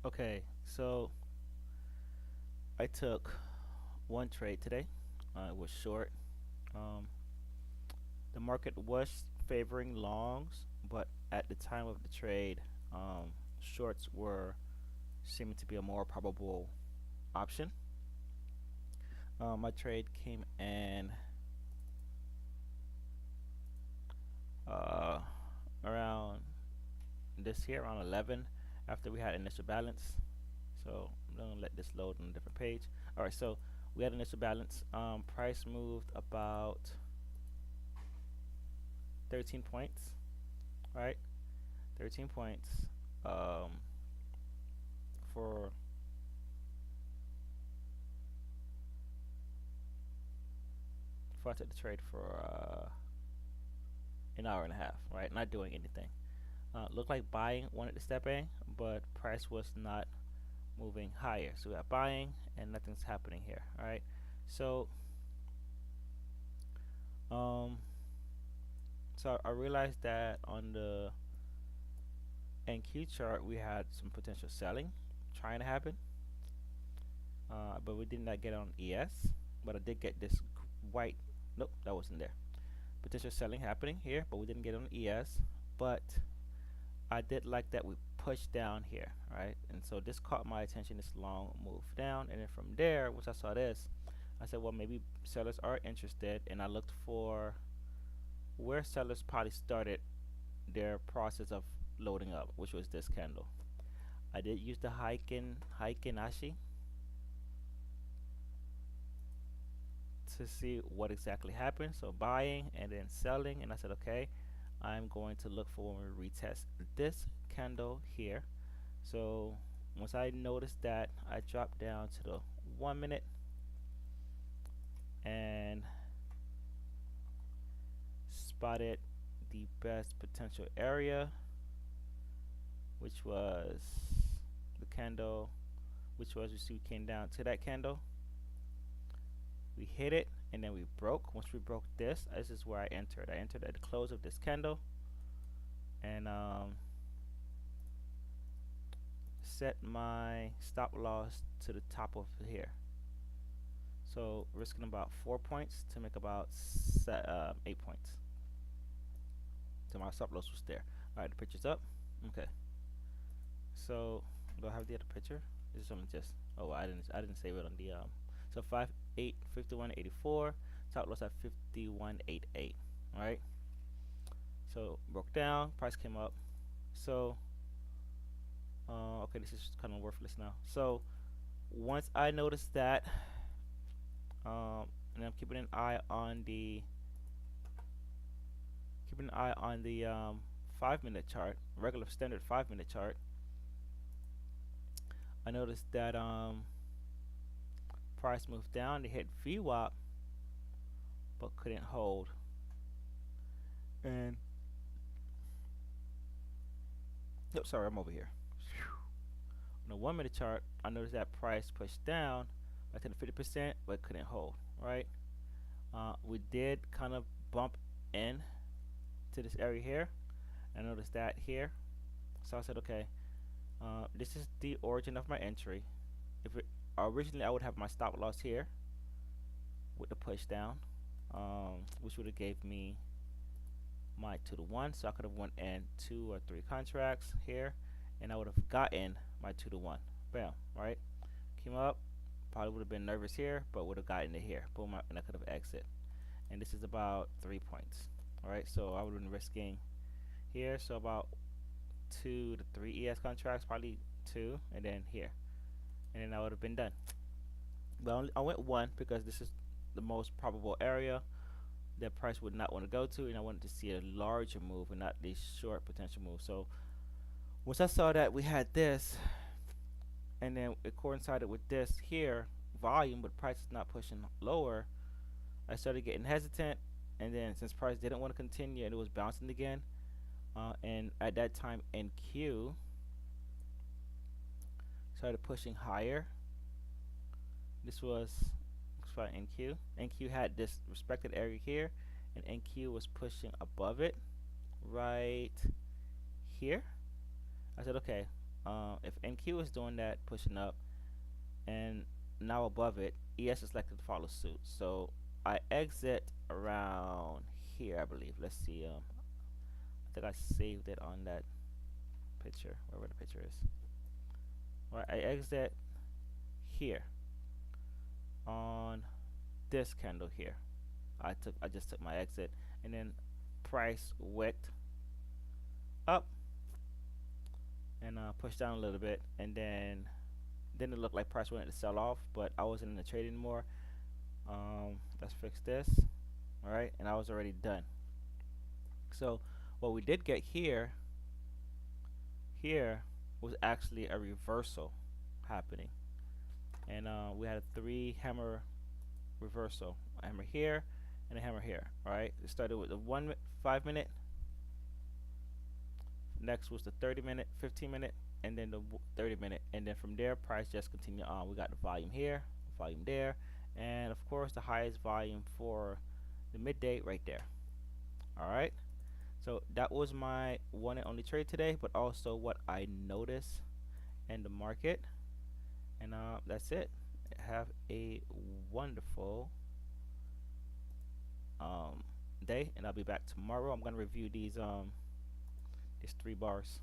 Okay, so I took one trade today. It was short. Um, the market was favoring longs, but at the time of the trade, shorts were seeming to be a more probable option. My trade came in uh, around this here, around 11, after we had initial balance. So I'm gonna let this load on a different page. All right, so we had initial balance. Price moved about 13 points, right? 13 points um, for I took the trade for an hour and a half, right? Not doing anything. Looked like buying wanted to step in, but price was not moving higher. So we are buying and nothing's happening here, all right? So um, so I realized that on the NQ chart we had some potential selling trying to happen, but we did not get on ES. But I did get this white. Nope, that wasn't there. Potential selling happening here, but we didn't get on ES. But I did like that we pushed down here, right? And so this caught my attention, this long move down, and then from there, once I saw this, I said, well, maybe sellers are interested, and I looked for where sellers probably started their process of loading up, which was this candle. I did use the Heikin Ashi to see what exactly happened. So buying and then selling, and I said, okay, I'm going to look for when we retest this candle here. So once I noticed that, I dropped down to the 1 minute and spotted the best potential area, which was the candle, which was, you see, we came down to that candle, we hit it, and then we broke. Once we broke this is where I entered. I entered at the close of this candle and set my stop loss to the top of here. So risking about 4 points to make about 8 points. So my stop loss was there. All right, the picture's up. Okay. So do I have the other picture? This is something just. Oh, I didn't save it on the So 5 8 51.84. Stop loss at 51.88. All right. So broke down. Price came up. So okay, this is kind of worthless now. So once I noticed that, and I'm keeping an eye on the 5 minute chart, regular standard 5 minute chart. I noticed that price moved down. They hit VWAP, but couldn't hold. And sorry, I'm over here. On the 1 minute chart, I noticed that price pushed down by 10 to 50%, but couldn't hold. Right? We did kind of bump in to this area here. I noticed that here. So I said, okay, this is the origin of my entry. If it, originally I would have my stop loss here with the push down, which would have gave me my 2 to 1, so I could have went in 2 or 3 contracts here, and I would have gotten my 2 to 1. Bam, right? Came up, probably would have been nervous here, but would have gotten it here. Boom, and I could have exit. And this is about 3 points. All right, so I would have been risking here, so about 2 to 3 ES contracts, probably 2, and then here, and then I would have been done. But I went 1 because this is the most probable area that price would not want to go to, and I wanted to see a larger move and not these short potential moves. So once I saw that we had this, and then it coincided with this here volume, but price is not pushing lower, I started getting hesitant. And then since price didn't want to continue and it was bouncing again, and at that time NQ started pushing higher. This was NQ. NQ had this respected area here, and NQ was pushing above it right here. I said, okay, if NQ is doing that, pushing up, and now above it, ES is likely to follow suit. So I exit around here, I believe. Let's see. I think I saved it on that picture, wherever the picture is. All right, I exit here on this candle here. I just took my exit, and then price wicked up and pushed down a little bit, and then didn't it look like price wanted to sell off, but I wasn't in the trade anymore. Let's fix this. All right, and I was already done. So what we did get here was actually a reversal happening, and we had a 3 hammer reversal, a hammer here and a hammer here. All right, it started with the 5 minute, next was the 30 minute, 15 minute, and then the 30 minute, and then from there price just continued on. We got the volume here, volume there, and of course the highest volume for the midday right there. All right, so that was my one and only trade today, but also what I noticed in the market. And that's it. Have a wonderful day, and I'll be back tomorrow. I'm gonna review these 3 bars.